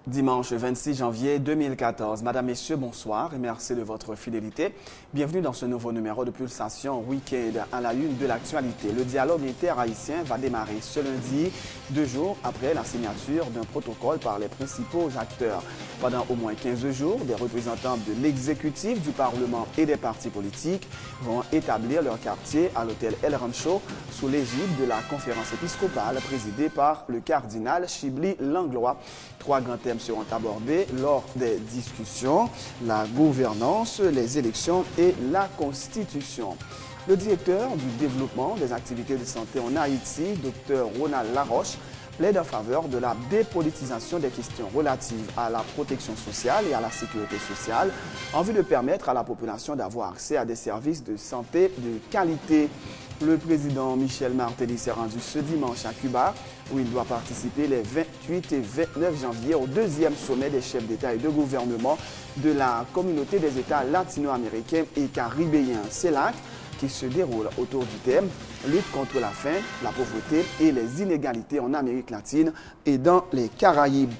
Dimanche 26 janvier 2014. Madame, Messieurs, bonsoir et merci de votre fidélité. Bienvenue dans ce nouveau numéro de Pulsation Week-end à la une de l'actualité. Le dialogue inter-haïtien va démarrer ce lundi, 2 jours après la signature d'un protocole par les principaux acteurs. Pendant au moins 15 jours, des représentants de l'exécutif, du Parlement et des partis politiques vont établir leur quartier à l'hôtel El Rancho sous l'égide de la conférence épiscopale présidée par le cardinal Chibli Langlois. 3 grands thèmes seront abordés lors des discussions: la gouvernance, les élections et la Constitution. Le directeur du développement des activités de santé en Haïti, Dr Ronald Laroche, plaide en faveur de la dépolitisation des questions relatives à la protection sociale et à la sécurité sociale en vue de permettre à la population d'avoir accès à des services de santé de qualité. Le président Michel Martelly s'est rendu ce dimanche à Cuba, où il doit participer les 28 et 29 janvier au 2e sommet des chefs d'État et de gouvernement de la communauté des États latino-américains et caribéens, CELAC, qui se déroule autour du thème « Lutte contre la faim, la pauvreté et les inégalités en Amérique latine et dans les Caraïbes ».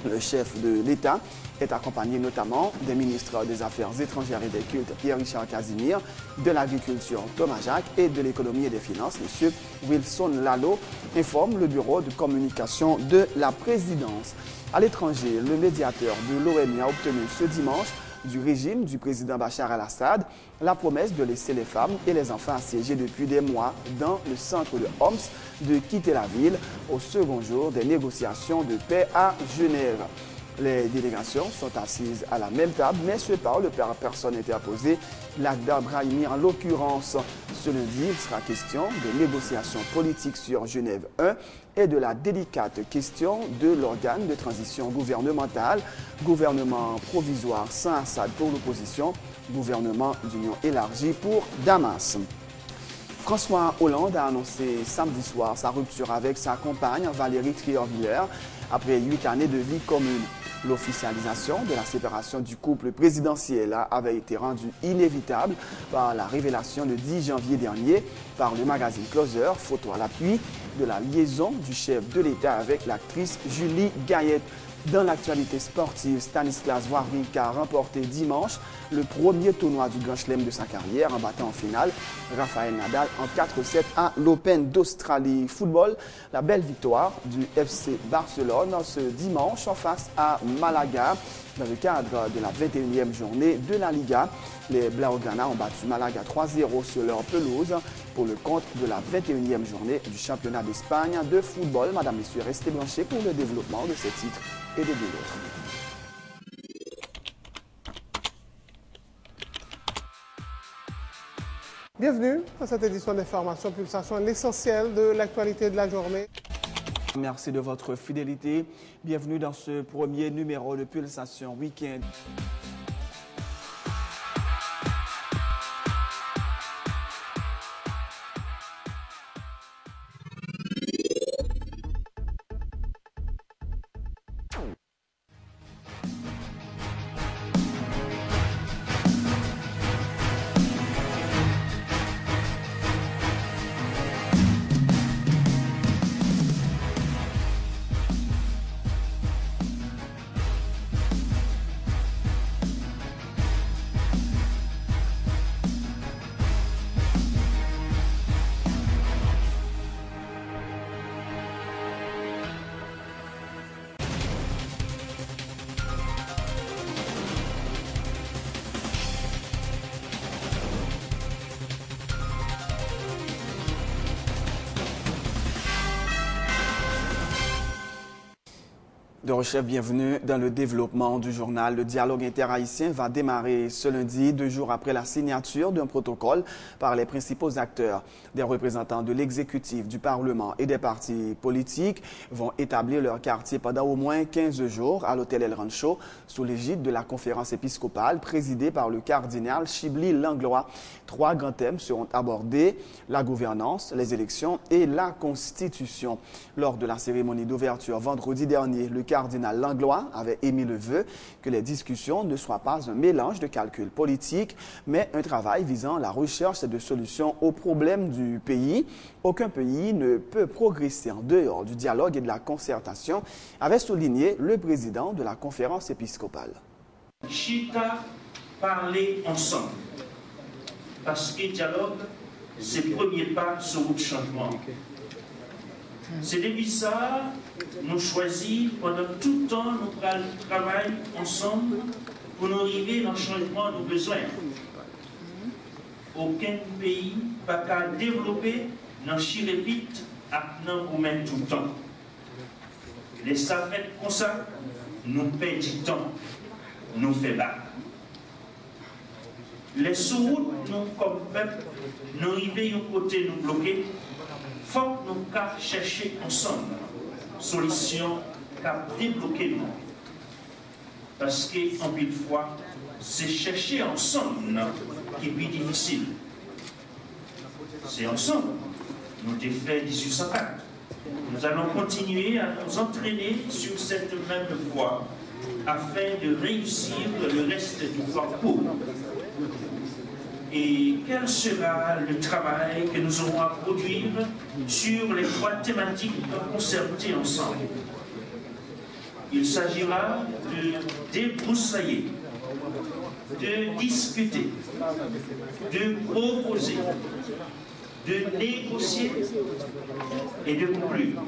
Le chef de l'État est accompagné notamment des ministres des Affaires étrangères et des cultes Pierre-Richard Casimir, de l'Agriculture Thomas Jacques et de l'Économie et des Finances M. Wilson Lalo, informe le bureau de communication de la présidence. À l'étranger, le médiateur de l'ONU a obtenu ce dimanche du régime du président Bachar al-Assad la promesse de laisser les femmes et les enfants assiégés depuis des mois dans le centre de Homs de quitter la ville au second jour des négociations de paix à Genève. Les délégations sont assises à la même table, mais se parlent par personne interposée, Lakhdar Brahimi en l'occurrence. Ce lundi, il sera question des négociations politiques sur Genève 1 et de la délicate question de l'organe de transition gouvernementale, gouvernement provisoire sans Assad pour l'opposition, gouvernement d'union élargie pour Damas. François Hollande a annoncé samedi soir sa rupture avec sa compagne Valérie Trierwiller après 8 années de vie commune. L'officialisation de la séparation du couple présidentiel avait été rendue inévitable par la révélation le 10 janvier dernier par le magazine Closer, photo à l'appui, de la liaison du chef de l'État avec l'actrice Julie Gaillet. Dans l'actualité sportive, Stanislas Wawrinka a remporté dimanche le premier tournoi du Grand Chelem de sa carrière en battant en finale Rafael Nadal en 4-7 à l'Open d'Australie. Football, la belle victoire du FC Barcelone ce dimanche en face à Malaga. Dans le cadre de la 21e journée de la Liga, les Blaugrana ont battu Malaga 3-0 sur leur pelouse pour le compte de la 21e journée du championnat d'Espagne de football. Madame, Messieurs, restez branchés pour le développement de ces titres et de deux autres. Bienvenue à cette édition d'information Pulsation, l'essentiel de l'actualité de la journée. Merci de votre fidélité. Bienvenue dans ce premier numéro de Pulsation Week-end. De Rochef, bienvenue dans le développement du journal. Le dialogue interhaïtien va démarrer ce lundi, 2 jours après la signature d'un protocole par les principaux acteurs. Des représentants de l'exécutif, du Parlement et des partis politiques vont établir leur quartier pendant au moins 15 jours à l'hôtel El Rancho sous l'égide de la conférence épiscopale présidée par le cardinal Chibli Langlois. 3 grands thèmes seront abordés: la gouvernance, les élections et la Constitution. Lors de la cérémonie d'ouverture vendredi dernier, le cardinal Langlois avait émis le vœu que les discussions ne soient pas un mélange de calculs politiques, mais un travail visant la recherche de solutions aux problèmes du pays. Aucun pays ne peut progresser en dehors du dialogue et de la concertation, avait souligné le président de la conférence épiscopale. Chita, parler ensemble. Parce que le dialogue, c'est le premier pas sur le changement. C'est depuis ça, nous choisissons pendant tout le temps, nous travaillons ensemble pour nous arriver dans le changement de nos besoins. Aucun pays n'a qu'à développer dans chirépite dans pour mettre tout le temps. Les savets comme ça, nous perdons du temps, nous faisons bas. Les sous-routes, nous, comme peuple, nous arrivons au côté, nous bloquer. Il faut que nous cherchions ensemble solution pour débloquer le monde. Parce qu'en pile fois, c'est chercher ensemble qui est plus difficile. C'est ensemble. Nous avons fait 1804. Nous allons continuer à nous entraîner sur cette même voie afin de réussir le reste du parcours. Et quel sera le travail que nous aurons à produire sur les trois thématiques concertées ensemble? Il s'agira de débroussailler, de discuter, de proposer, de négocier et de conclure.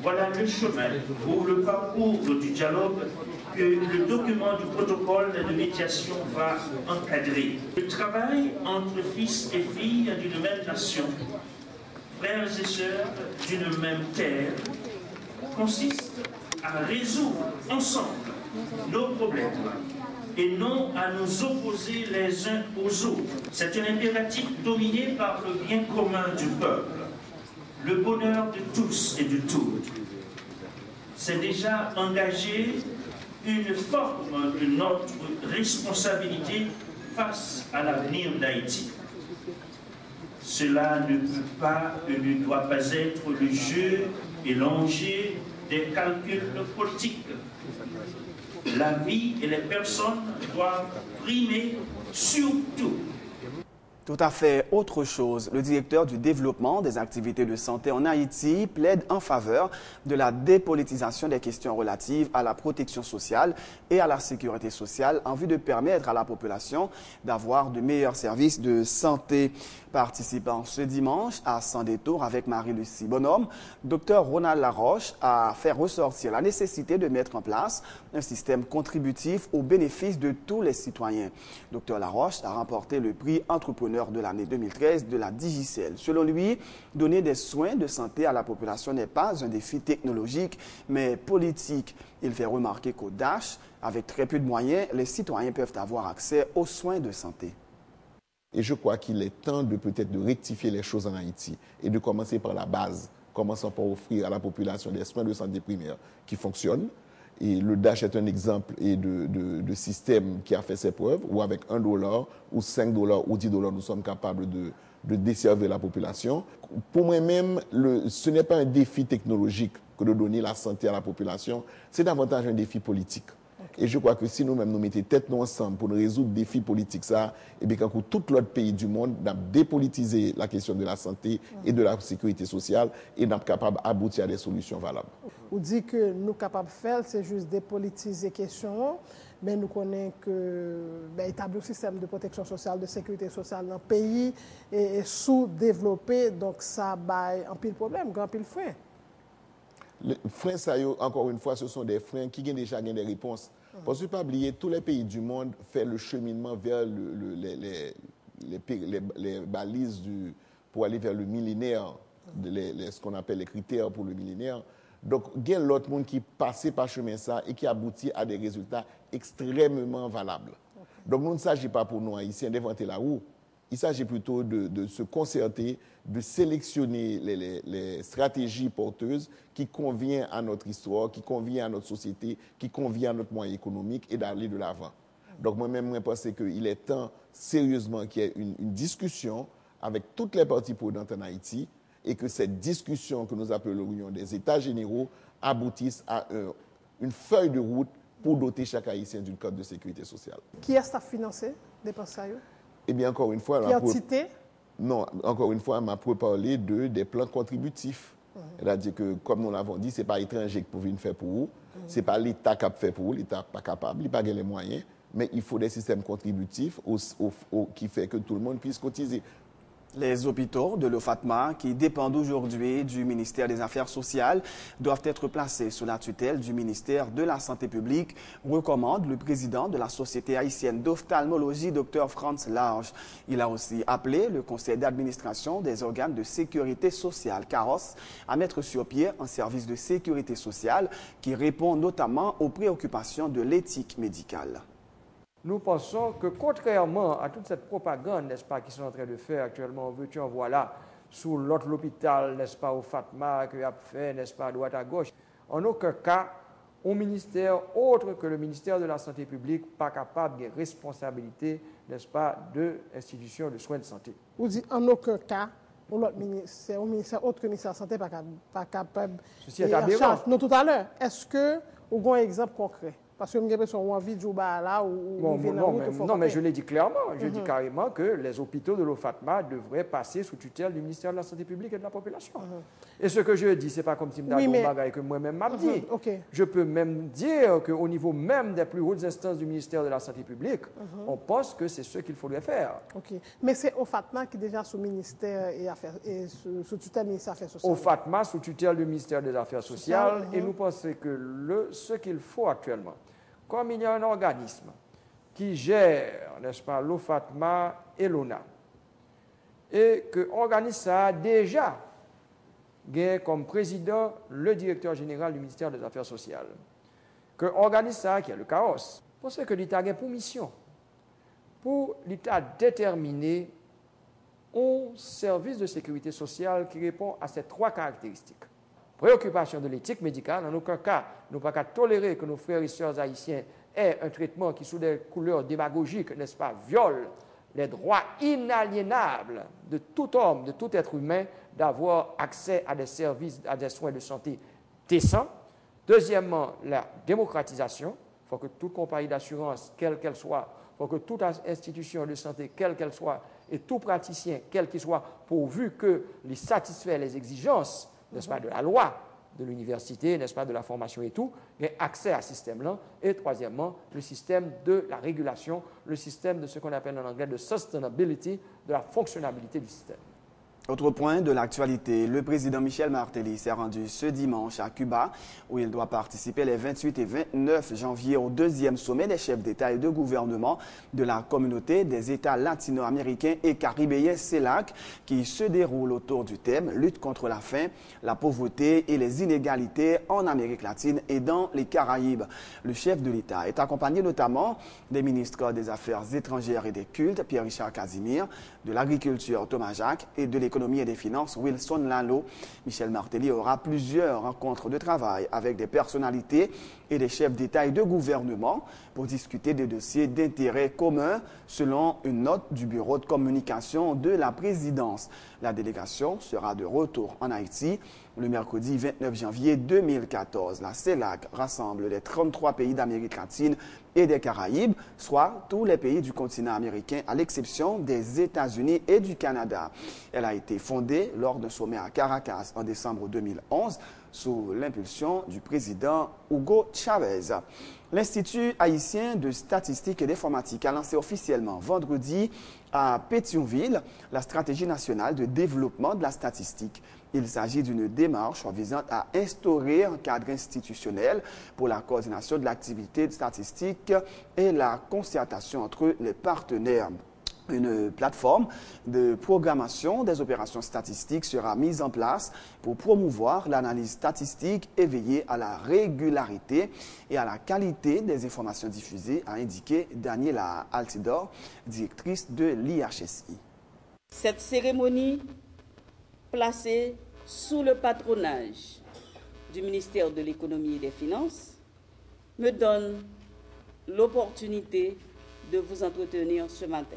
Voilà le chemin ou le parcours du dialogue que le document du protocole de médiation va encadrer. Le travail entre fils et filles d'une même nation, frères et sœurs d'une même terre, consiste à résoudre ensemble nos problèmes et non à nous opposer les uns aux autres. C'est un impératif dominé par le bien commun du peuple, le bonheur de tous et de toutes. C'est déjà engagé une forme de notre responsabilité face à l'avenir d'Haïti. Cela ne peut pas et ne doit pas être le jeu et l'enjeu des calculs politiques. La vie et les personnes doivent primer surtout. Tout à fait autre chose. Le directeur du développement des activités de santé en Haïti plaide en faveur de la dépolitisation des questions relatives à la protection sociale et à la sécurité sociale en vue de permettre à la population d'avoir de meilleurs services de santé. Participant ce dimanche à Sans détour avec Marie-Lucie Bonhomme, Dr Ronald Laroche a fait ressortir la nécessité de mettre en place un système contributif au bénéfice de tous les citoyens. Dr Laroche a remporté le prix entrepreneur de l'année 2013 de la Digicel. Selon lui, donner des soins de santé à la population n'est pas un défi technologique, mais politique. Il fait remarquer qu'au DASH, avec très peu de moyens, les citoyens peuvent avoir accès aux soins de santé. Et je crois qu'il est temps de peut-être de rectifier les choses en Haïti et de commencer par la base, commençant par offrir à la population des soins de santé primaires qui fonctionnent. Et le DASH est un exemple de système qui a fait ses preuves, où avec $1 ou $5 ou $10, nous sommes capables de desservir la population. Pour moi-même, ce n'est pas un défi technologique que de donner la santé à la population, c'est davantage un défi politique. Et je crois que si nous-mêmes nous mettons tête nous ensemble pour nous résoudre le défi politique, ça, et bien quand tout l'autre pays du monde n'a dépolitisé la question de la santé et de la sécurité sociale et n'a pas capable d'aboutir à des solutions valables. On dit que nous sommes capables de faire, c'est juste dépolitiser la question, mais nous connaissons que établir un système de protection sociale, de sécurité sociale dans le pays est sous-développé, donc ça a un pile problème, un pile frein. Les freins, ça, encore une fois, ce sont des freins qui ont déjà des réponses. Parce que, pas oublier, tous les pays du monde font le cheminement vers les balises pour aller vers le millénaire, ce qu'on appelle les critères pour le millénaire. Donc, il y a l'autre monde qui passe par chemin ça et qui aboutit à des résultats extrêmement valables. Donc, il ne s'agit pas pour nous Haïtiens d'inventer la roue. Il s'agit plutôt de se concerter, de sélectionner les stratégies porteuses qui conviennent à notre histoire, qui conviennent à notre société, qui conviennent à notre moyen économique et d'aller de l'avant. Donc moi-même, je pense qu'il est temps sérieusement qu'il y ait une discussion avec toutes les parties prenantes en Haïti et que cette discussion que nous appelons l'Union des États généraux aboutisse à une feuille de route pour doter chaque Haïtien d'une carte de sécurité sociale. Qui est-ce qui a financé dépenses? Eh bien, encore une fois, Qui entité? Non, encore une fois, on m'a parlé des plans contributifs. C'est-à-dire que, comme nous l'avons dit, ce n'est pas l'étranger qui peut venir faire pour vous, ce n'est pas l'État qui a fait pour vous, l'État n'est pas capable, il n'a pas les moyens, mais il faut des systèmes contributifs qui font que tout le monde puisse cotiser. Les hôpitaux de l'OFATMA, qui dépendent aujourd'hui du ministère des Affaires sociales, doivent être placés sous la tutelle du ministère de la Santé publique, recommande le président de la Société haïtienne d'ophtalmologie, Dr Franz Large. Il a aussi appelé le conseil d'administration des organes de sécurité sociale, CAROS, à mettre sur pied un service de sécurité sociale qui répond notamment aux préoccupations de l'éthique médicale. Nous pensons que contrairement à toute cette propagande, n'est-ce pas, qu'ils sont en train de faire actuellement, veux-tu en voilà, sous l'autre l'hôpital, n'est-ce pas, au Fatma, qu'il a fait, n'est-ce pas, à droite à gauche, en aucun cas, au ministère autre que le ministère de la Santé publique, pas capable de responsabilité, n'est-ce pas, de l'institution de soins de santé. Vous dites en aucun cas, au ministère autre que le ministère de la Santé, pas capable. Ceci est aberrant. Non, tout à l'heure, est-ce que vous avez un exemple concret? Parce que j'ai l'impression qu'on a envie de jouer là ou non, mais je l'ai dit clairement. Je dis carrément que les hôpitaux de l'OFATMA devraient passer sous tutelle du ministère de la Santé publique et de la population. Et ce que je dis, ce n'est pas comme si que moi-même m'a dit. Je peux même dire qu'au niveau même des plus hautes instances du ministère de la Santé publique, on pense que c'est ce qu'il faudrait faire. Mais c'est OFATMA qui est déjà sous ministère et sous tutelle du ministère des Affaires sociales. OFATMA sous tutelle du ministère des Affaires sociales. Et nous pensons que ce qu'il faut actuellement, comme il y a un organisme qui gère, n'est-ce pas, l'OFATMA et l'ONA, et que l'organisme a déjà gagné comme président le directeur général du ministère des Affaires sociales, que l'organisme qui est le CAOS, pense que l'État a pour mission, pour l'État déterminer un service de sécurité sociale qui répond à ces trois caractéristiques. Préoccupation de l'éthique médicale. En aucun cas, nous ne pouvons pas tolérer que nos frères et sœurs haïtiens aient un traitement qui, sous des couleurs démagogiques, n'est-ce pas, viole les droits inaliénables de tout homme, de tout être humain, d'avoir accès à des services, à des soins de santé décents. Deuxièmement, la démocratisation. Il faut que toute compagnie d'assurance, quelle qu'elle soit, il faut que toute institution de santé, quelle qu'elle soit, et tout praticien, quel qu'il soit, pourvu qu'il satisfait les exigences, n'est-ce pas, de la loi, de l'université, n'est-ce pas, de la formation et tout, il y a accès à ce système-là. Et troisièmement, le système de la régulation, le système de ce qu'on appelle en anglais de sustainability, de la fonctionnalité du système. Autre point de l'actualité, le président Michel Martelly s'est rendu ce dimanche à Cuba, où il doit participer les 28 et 29 janvier au deuxième sommet des chefs d'État et de gouvernement de la communauté des États latino-américains et caribéens CELAC, qui se déroule autour du thème « Lutte contre la faim, la pauvreté et les inégalités en Amérique latine et dans les Caraïbes ». Le chef de l'État est accompagné notamment des ministres des Affaires étrangères et des cultes, Pierre-Richard Casimir, de l'Agriculture, Thomas Jacques, et de l'Économie et des Finances, Wilson Lalo. Michel Martelly aura plusieurs rencontres de travail avec des personnalités et des chefs d'État et de gouvernement pour discuter des dossiers d'intérêt commun, selon une note du Bureau de communication de la présidence. La délégation sera de retour en Haïti le mercredi 29 janvier 2014. La CELAC rassemble les 33 pays d'Amérique latine et des Caraïbes, soit tous les pays du continent américain, à l'exception des États-Unis et du Canada. Elle a été fondée lors d'un sommet à Caracas en décembre 2011, sous l'impulsion du président Hugo Chavez. L'Institut haïtien de statistique et d'informatique a lancé officiellement vendredi à Pétionville la stratégie nationale de développement de la statistique. Il s'agit d'une démarche visant à instaurer un cadre institutionnel pour la coordination de l'activité statistique et la concertation entre les partenaires. Une plateforme de programmation des opérations statistiques sera mise en place pour promouvoir l'analyse statistique et veiller à la régularité et à la qualité des informations diffusées, a indiqué Daniela Altidor, directrice de l'IHSI. Cette cérémonie, placée sous le patronage du ministère de l'Économie et des Finances, me donne l'opportunité de vous entretenir ce matin,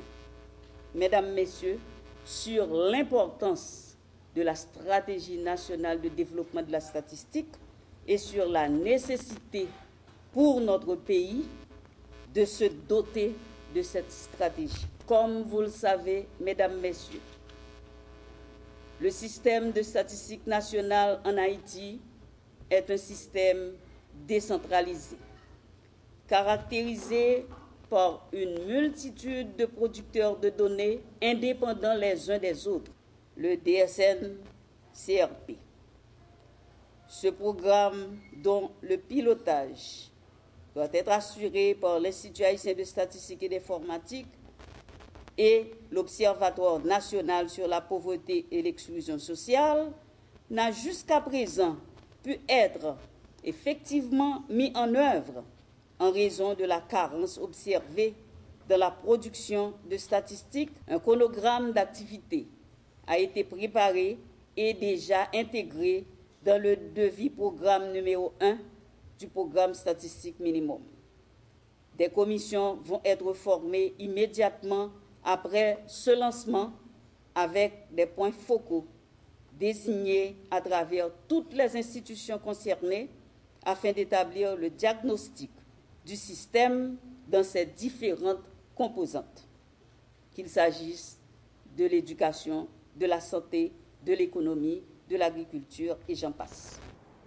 Mesdames, Messieurs, sur l'importance de la stratégie nationale de développement de la statistique et sur la nécessité pour notre pays de se doter de cette stratégie. Comme vous le savez, mesdames, messieurs, le système de statistique nationale en Haïti est un système décentralisé, caractérisé par une multitude de producteurs de données indépendants les uns des autres, le DSN-CRP. Ce programme, dont le pilotage doit être assuré par l'Institut haïtien de statistique et d'informatique et l'Observatoire national sur la pauvreté et l'exclusion sociale, n'a jusqu'à présent pu être effectivement mis en œuvre en raison de la carence observée dans la production de statistiques. Un chronogramme d'activité a été préparé et déjà intégré dans le devis programme numéro 1 du programme statistique minimum. Des commissions vont être formées immédiatement après ce lancement avec des points focaux désignés à travers toutes les institutions concernées afin d'établir le diagnostic du système dans ses différentes composantes, qu'il s'agisse de l'éducation, de la santé, de l'économie, de l'agriculture et j'en passe.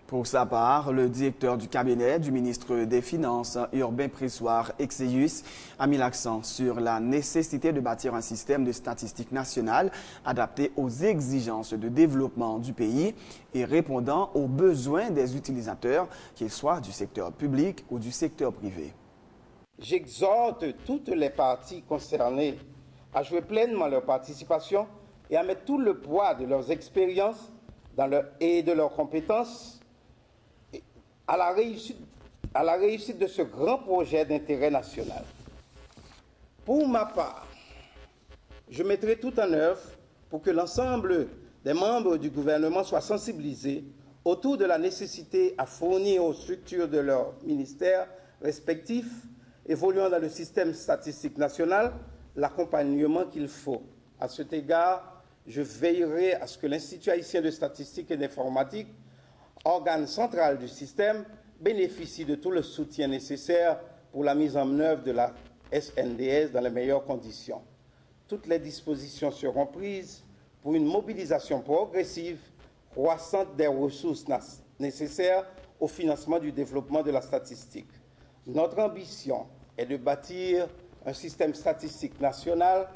Pour sa part, le directeur du cabinet du ministre des Finances, Urbain Pressoir Exeus, a mis l'accent sur la nécessité de bâtir un système de statistique nationale adapté aux exigences de développement du pays et répondant aux besoins des utilisateurs, qu'ils soient du secteur public ou du secteur privé. J'exhorte toutes les parties concernées à jouer pleinement leur participation et à mettre tout le poids de leurs expériences et de leurs compétences à la réussite de ce grand projet d'intérêt national. Pour ma part, je mettrai tout en œuvre pour que l'ensemble des membres du gouvernement soient sensibilisés autour de la nécessité à fournir aux structures de leurs ministères respectifs évoluant dans le système statistique national l'accompagnement qu'il faut. À cet égard, je veillerai à ce que l'Institut haïtien de statistique et d'informatique, organe central du système, bénéficie de tout le soutien nécessaire pour la mise en œuvre de la SNDS dans les meilleures conditions. Toutes les dispositions seront prises pour une mobilisation progressive, croissante des ressources nécessaires au financement du développement de la statistique. Notre ambition est de bâtir un système statistique national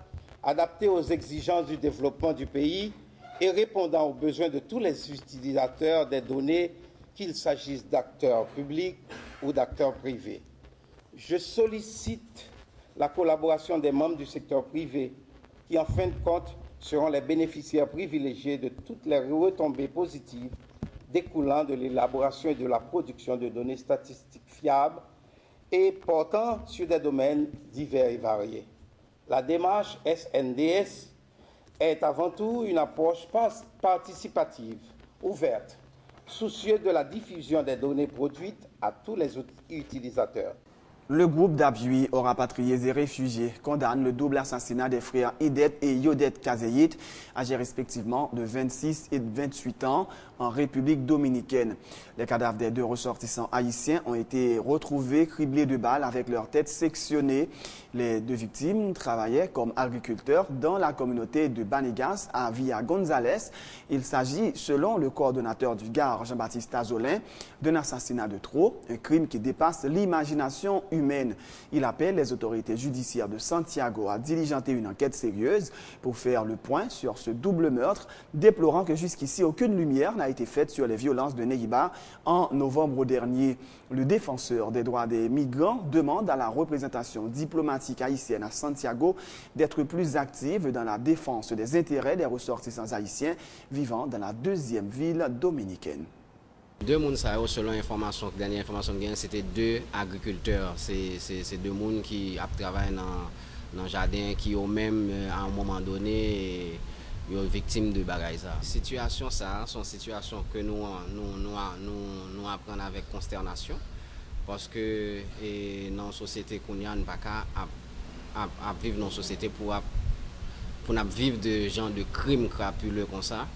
adapté aux exigences du développement du pays et répondant aux besoins de tous les utilisateurs des données, qu'il s'agisse d'acteurs publics ou d'acteurs privés. Je sollicite la collaboration des membres du secteur privé qui, en fin de compte, seront les bénéficiaires privilégiés de toutes les retombées positives découlant de l'élaboration et de la production de données statistiques fiables et portant sur des domaines divers et variés. La démarche SNDS est avant tout une approche participative, ouverte, soucieuse de la diffusion des données produites à tous les utilisateurs. Le groupe d'appui aux rapatriés et réfugiés condamne le double assassinat des frères Idet et Yodet Kazeyit, âgés respectivement de 26 et 28 ans, en République dominicaine. Les cadavres des deux ressortissants haïtiens ont été retrouvés criblés de balles avec leurs têtes sectionnées. Les deux victimes travaillaient comme agriculteurs dans la communauté de Banigas à Villa González. Il s'agit, selon le coordonnateur du GAR, Jean-Baptiste Azolin, d'un assassinat de trop, un crime qui dépasse l'imagination humaine. Il appelle les autorités judiciaires de Santiago à diligenter une enquête sérieuse pour faire le point sur ce double meurtre, déplorant que jusqu'ici aucune lumière n'a été faite sur les violences de Neiba en novembre dernier. Le défenseur des droits des migrants demande à la représentation diplomatique haïtienne à Santiago d'être plus active dans la défense des intérêts des ressortissants haïtiens vivant dans la deuxième ville dominicaine. Deux moun sa yo, selon l'information, dernière information que j'ai, c'était deux agriculteurs. C'est deux moun qui travaillent dans le jardin, qui ont même à un moment donné sont victimes de bagaille ça. Situation ça, sont situations que nous apprenons avec consternation parce que dans la société qu'on y a pas à vivre dans la société pour vivre de genre de crimes crapuleux comme ça,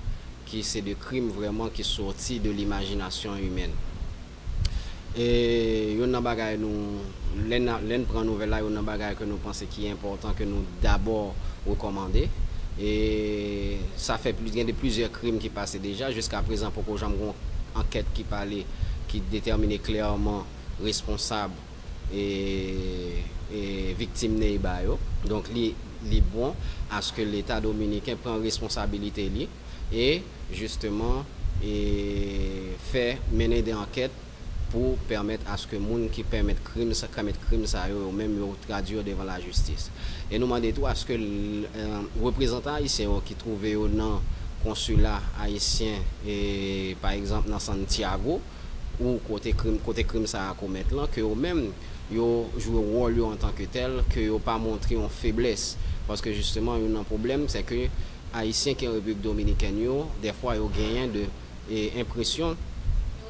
qui c'est des crimes vraiment qui sortent de l'imagination humaine. Et il y a un bagage nous prend nouvelle là, il y a un bagage que nous pensons qui est important que nous d'abord recommander. Et ça fait plusieurs crimes qui passaient déjà jusqu'à présent pour que j'aie une enquête qui parlait, qui déterminait clairement responsable et victime de bayo. Donc il est bon à ce que l'État dominicain prenne responsabilité et justement fait mener des enquêtes pour permettre à ce que les gens qui permettent crime ça ou même traduire devant la justice. Et nous demandons tout à ce que les représentants haïtiens qui trouvent dans le consulat haïtien et par exemple dans Santiago ou côté crime ça a commettre là que eux-mêmes yo jouent un rôle en tant que tel, que yo pas montré une faiblesse parce que justement il y a un problème c'est que haïtiens qui en République dominicaine des fois yo gagnent de impression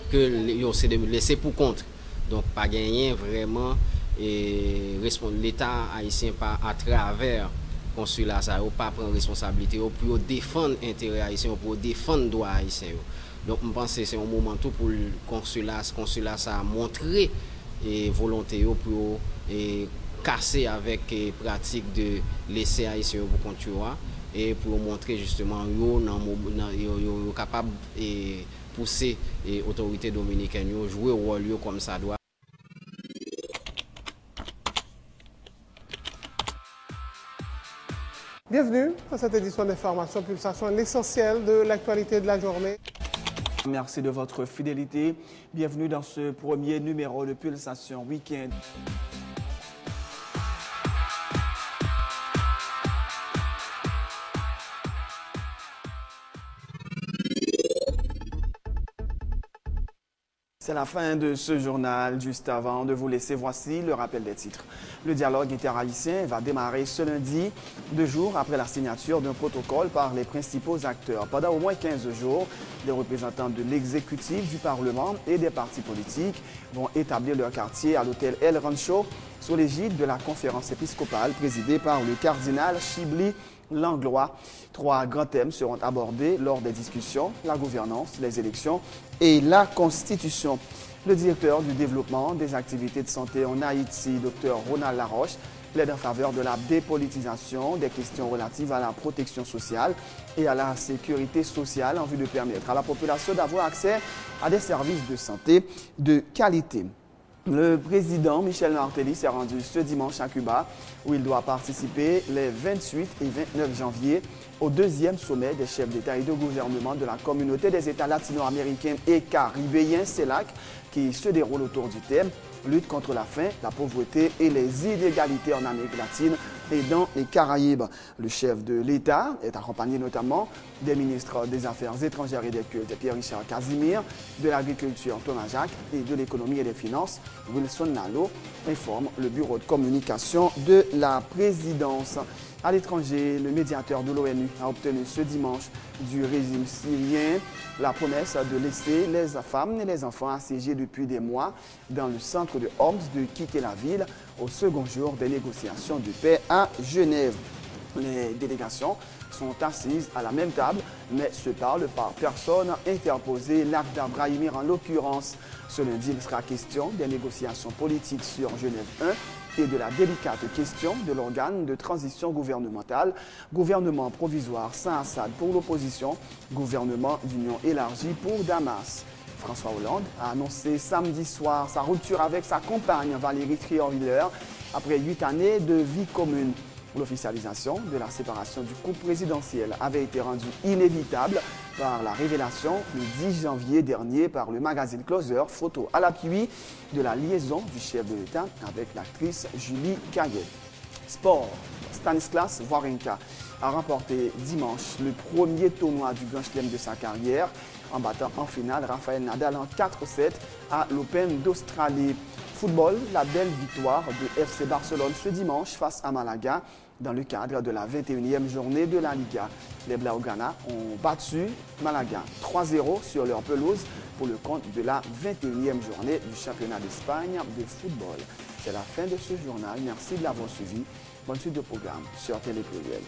que c'est de laisser pour compte. Donc, pas gagner vraiment l'État haïtien pas à travers le consulat, ça ne pas prendre responsabilité pour défendre l'intérêt haïtien, pour défendre le droit haïtien. Donc, je pense que c'est un moment tout pour le consulat ça a montré volonté pour casser avec pratique de laisser haïtien pour continuer et pour montrer justement yo capable et pousser les autorités dominicaines à jouer au rôle comme ça doit. Bienvenue à cette édition d'Information Pulsation, l'essentiel de l'actualité de la journée. Merci de votre fidélité. Bienvenue dans ce premier numéro de Pulsation Week-end. C'est la fin de ce journal. Juste avant de vous laisser, voici le rappel des titres. Le dialogue interhaïtien va démarrer ce lundi, 2 jours après la signature d'un protocole par les principaux acteurs. Pendant au moins 15 jours, des représentants de l'exécutif, du Parlement et des partis politiques vont établir leur quartier à l'hôtel El Rancho sous l'égide de la conférence épiscopale présidée par le cardinal Chibli Langlois. 3 grands thèmes seront abordés lors des discussions: la gouvernance, les élections et la Constitution. Le directeur du développement des activités de santé en Haïti, Dr Ronald Laroche, plaide en faveur de la dépolitisation des questions relatives à la protection sociale et à la sécurité sociale en vue de permettre à la population d'avoir accès à des services de santé de qualité. Le président Michel Martelly s'est rendu ce dimanche à Cuba où il doit participer les 28 et 29 janvier au 2e sommet des chefs d'État et de gouvernement de la communauté des États latino-américains et caribéens, CELAC, qui se déroule autour du thème « Lutte contre la faim, la pauvreté et les inégalités en Amérique latine et dans les Caraïbes ». Le chef de l'État est accompagné notamment des ministres des Affaires étrangères et des cultes Pierre-Richard Casimir, de l'Agriculture Thomas Jacques et de l'Économie et des Finances Wilson Nalo, informe le bureau de communication de la présidence. À l'étranger, le médiateur de l'ONU a obtenu ce dimanche du régime syrien la promesse de laisser les femmes et les enfants assiégés depuis des mois dans le centre de Homs de quitter la ville au second jour des négociations de paix à Genève. Les délégations sont assises à la même table, mais se parlent par personne interposée, Lakhdar Brahimir en l'occurrence. Ce lundi, il sera question des négociations politiques sur Genève 1 et de la délicate question de l'organe de transition gouvernementale, gouvernement provisoire sans Assad pour l'opposition, gouvernement d'union élargie pour Damas. François Hollande a annoncé samedi soir sa rupture avec sa compagne Valérie Trierweiler après 8 années de vie commune. L'officialisation de la séparation du couple présidentiel avait été rendue inévitable par la révélation le 10 janvier dernier par le magazine Closer, photo à l'appui de la liaison du chef de l'État avec l'actrice Julie Cayet. Sport, Stanislas Wawrinka a remporté dimanche le premier tournoi du Grand Chelem de sa carrière en battant en finale Rafael Nadal en 4-7 à l'Open d'Australie. Football, la belle victoire de FC Barcelone ce dimanche face à Malaga dans le cadre de la 21e journée de la Liga. Les Blaugrana ont battu Malaga 3-0 sur leur pelouse pour le compte de la 21e journée du championnat d'Espagne de football. C'est la fin de ce journal. Merci de l'avoir suivi. Bonne suite de programme sur Télé Pluriel.